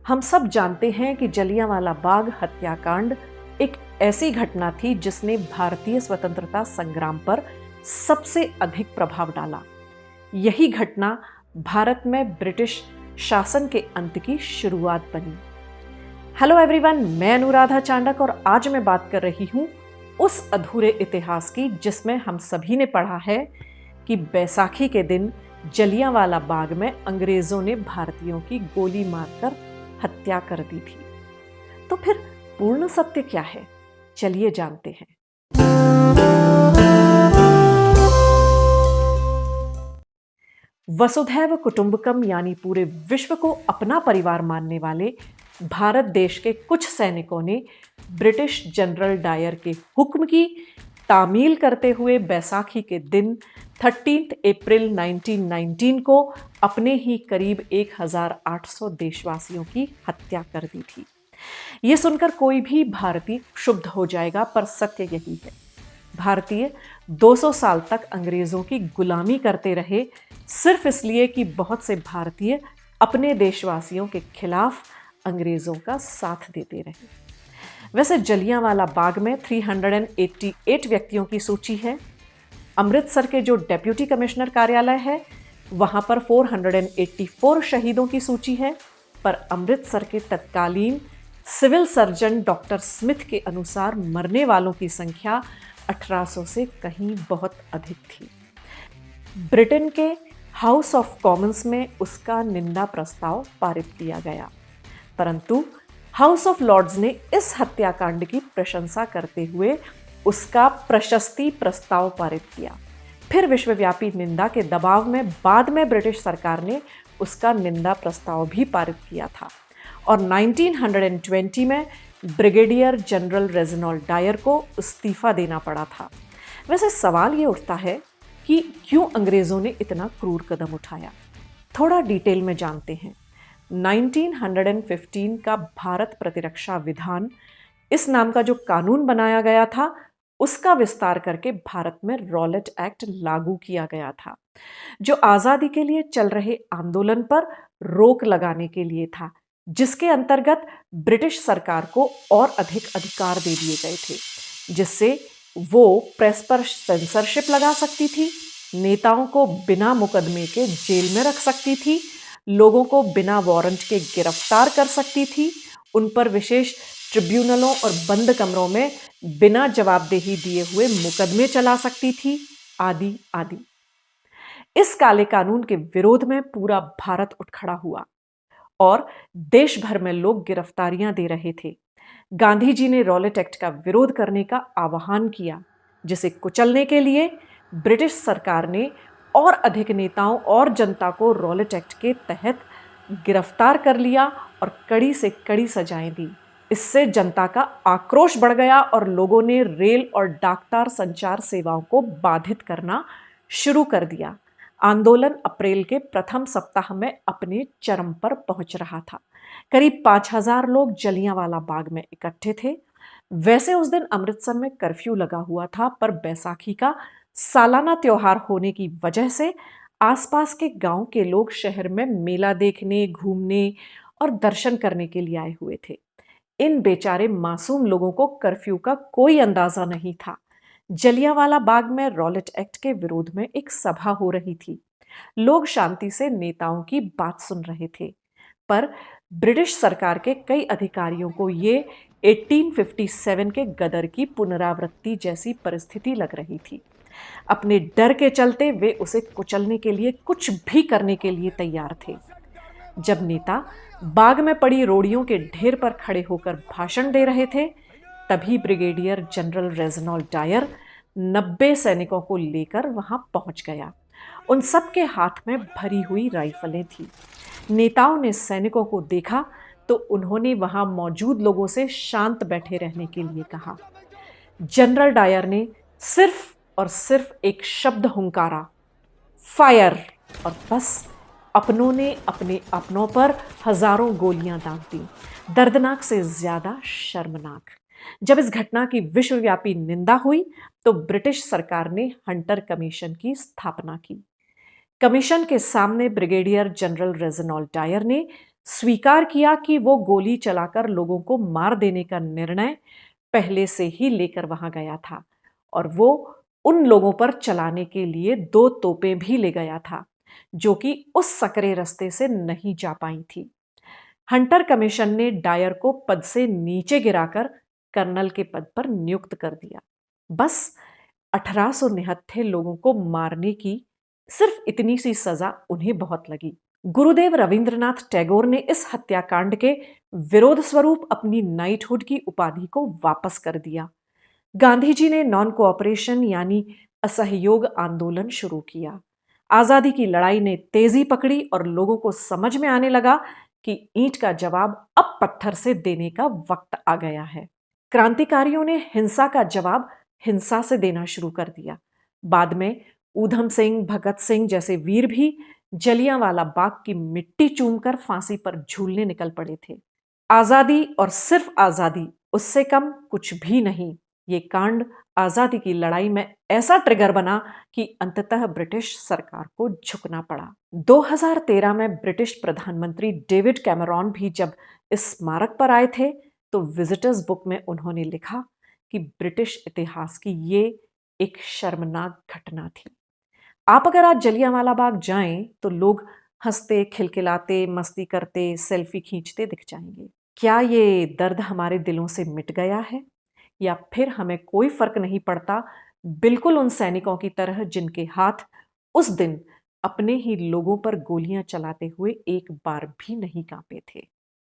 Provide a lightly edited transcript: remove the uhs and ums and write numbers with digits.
हम सब जानते हैं कि जलियांवाला बाग हत्याकांड एक ऐसी घटना थी जिसने भारतीय स्वतंत्रता संग्राम पर सबसे अधिक प्रभाव डाला। यही घटना भारत में ब्रिटिश शासन के अंत की शुरुआत बनी। हेलो एवरीवन, मैं अनुराधा चांडक और आज मैं बात कर रही हूं उस अधूरे इतिहास की जिसमें हम सभी ने पढ़ा है कि बैसाखी के दिन जलियांवाला बाग में अंग्रेजों ने भारतीयों की गोली मारकर हत्या कर दी थी। तो फिर पूर्ण सत्य क्या है, चलिए जानते हैं। वसुधैव कुटुंबकम यानी पूरे विश्व को अपना परिवार मानने वाले भारत देश के कुछ सैनिकों ने ब्रिटिश जनरल डायर के हुक्म की तामील करते हुए बैसाखी के दिन 13 अप्रैल 1919 को अपने ही करीब 1800 देशवासियों की हत्या कर दी थी। यह सुनकर कोई भी भारतीय क्षुब्ध हो जाएगा, पर सत्य यही है। भारतीय 200 साल तक अंग्रेजों की गुलामी करते रहे, सिर्फ इसलिए कि बहुत से भारतीय अपने देशवासियों के खिलाफ अंग्रेजों का साथ देते रहे। वैसे जलियांवाला बाग में 388 व्यक्तियों की सूची है। अमृतसर के जो डेप्यूटी कमिश्नर कार्यालय है वहां पर 484 शहीदों की सूची है, पर अमृतसर के तत्कालीन सिविल सर्जन डॉक्टर स्मिथ के अनुसार मरने वालों की संख्या 1800 से कहीं बहुत अधिक थी। ब्रिटेन के हाउस ऑफ कॉमन्स में उसका निंदा प्रस्ताव पारित किया गया, परंतु हाउस ऑफ लॉर्ड्स ने इस हत्याकांड की प्रशंसा करते हुए उसका प्रशस्ति प्रस्ताव पारित किया। फिर विश्वव्यापी निंदा के दबाव में बाद में ब्रिटिश सरकार ने उसका निंदा प्रस्ताव भी पारित किया था और 1920 में ब्रिगेडियर जनरल रेजिनॉल्ड डायर को इस्तीफा देना पड़ा था। वैसे सवाल ये उठता है कि क्यों अंग्रेजों ने इतना क्रूर कदम उठाया। थोड़ा डिटेल में जानते हैं। 1915 का भारत प्रतिरक्षा विधान, इस नाम का जो कानून बनाया गया था, उसका विस्तार करके भारत में रॉलेट एक्ट लागू किया गया था, जो आजादी के लिए चल रहे आंदोलन पर रोक लगाने के लिए था, जिसके अंतर्गत ब्रिटिश सरकार को और अधिक अधिकार दे दिए गए थे, जिससे वो प्रेस पर सेंसरशिप लगा सकती थी, नेताओं को बिना मुकदमे के जेल में रख सकती थी, लोगों को बिना वारंट के गिरफ्तार कर सकती थी, उन पर विशेष ट्रिब्यूनलों और बंद कमरों में बिना जवाबदेही दिए हुए मुकदमे चला सकती थी, आदि आदि। इस काले कानून के विरोध में पूरा भारत उठ खड़ा हुआ और देश भर में लोग गिरफ्तारियां दे रहे थे। गांधी जी ने रॉलेट एक्ट का विरोध करने का आह्वान किया, जिसे कुचलने के लिए ब्रिटिश सरकार ने और अधिक नेताओं और जनता को रॉलेट एक्ट के तहत गिरफ्तार कर लिया और कड़ी से कड़ी सजाएं दी। इससे जनता का आक्रोश बढ़ गया और लोगों ने रेल और डाकतार संचार सेवाओं को बाधित करना शुरू कर दिया। आंदोलन अप्रैल के प्रथम सप्ताह में अपने चरम पर पहुंच रहा था। करीब 5000 लोग जलियांवाला बाग में इकट्ठे थे। वैसे उस दिन अमृतसर में कर्फ्यू लगा हुआ था, पर बैसाखी का सालाना त्योहार होने की वजह से आसपास के गांव के लोग शहर में मेला देखने, घूमने और दर्शन करने के लिए आए हुए थे। इन बेचारे मासूम लोगों को कर्फ्यू का कोई अंदाजा नहीं था। जलियांवाला बाग में रॉलेट एक्ट के विरोध में एक सभा हो रही थी। लोग शांति से नेताओं की बात सुन रहे थे, पर ब्रिटिश सरकार के कई अधिकारियों को ये 1857 के गदर की पुनरावृत्ति जैसी परिस्थिति लग रही थी। अपने डर के चलते वे उसे कुचलने के लिए कुछ भी करने के लिए तैयार थे। जब नेता बाग में पड़ी रोड़ियों के ढेर पर खड़े होकर भाषण दे रहे थे, तभी ब्रिगेडियर जनरल रेजिनॉल्ड डायर 90 सैनिकों को लेकर वहां पहुंच गया। उन सब के हाथ में भरी हुई राइफलें थी। नेताओं ने सैनिकों को देखा तो उन्होंने वहां मौजूद लोगों से शांत बैठे रहने के लिए कहा। जनरल डायर ने सिर्फ और सिर्फ एक शब्द हुंकारा, फायर, और बस अपनों ने अपने अपनों पर हजारों गोलियां दाग दी। दर्दनाक से ज्यादा शर्मनाक। जब इस घटना की विश्वव्यापी निंदा हुई तो ब्रिटिश सरकार ने हंटर कमीशन की स्थापना की। कमीशन के सामने ब्रिगेडियर जनरल रेजिनॉल्ड डायर ने स्वीकार किया कि वो गोली चलाकर लोगों को मार देने का निर्णय पहले से ही लेकर वहां गया था और वो उन लोगों पर चलाने के लिए 2 तोपें भी ले गया था, जो कि उस सकरे रास्ते से नहीं जा पाई थी। हंटर कमीशन ने डायर को पद से नीचे गिराकर कर्नल के पद पर नियुक्त कर दिया। बस 1800 निहत्थे लोगों को मारने की सिर्फ इतनी सी सजा उन्हें बहुत लगी। गुरुदेव रविंद्रनाथ टैगोर ने इस हत्याकांड के विरोध स्वरूप अपनी नाइटहुड की उपाधि को वापस कर दिया। गांधी जी ने नॉन कोऑपरेशन यानी असहयोग आंदोलन शुरू किया। आजादी की लड़ाई ने तेजी पकड़ी और लोगों को समझ में आने लगा कि ईंट का जवाब अब पत्थर से देने का वक्त आ गया है। क्रांतिकारियों ने हिंसा का जवाब हिंसा से देना शुरू कर दिया। बाद में ऊधम सिंह, भगत सिंह जैसे वीर भी जलियांवाला बाग की मिट्टी चूमकर फांसी पर झूलने निकल पड़े थे। आजादी और सिर्फ आजादी, उससे कम कुछ भी नहीं। ये कांड आजादी की लड़ाई में ऐसा ट्रिगर बना कि अंततः ब्रिटिश सरकार को झुकना पड़ा। 2013 में ब्रिटिश प्रधानमंत्री डेविड कैमरॉन भी जब इस स्मारक पर आए थे तो विजिटर्स बुक में उन्होंने लिखा कि ब्रिटिश इतिहास की ये एक शर्मनाक घटना थी। आप अगर आज जलियांवाला बाग जाएं तो लोग हंसते, खिलखिलाते, मस्ती करते, सेल्फी खींचते दिख जाएंगे। क्या ये दर्द हमारे दिलों से मिट गया है या फिर हमें कोई फर्क नहीं पड़ता, बिल्कुल उन सैनिकों की तरह जिनके हाथ उस दिन अपने ही लोगों पर गोलियां चलाते हुए एक बार भी नहीं कांपे थे।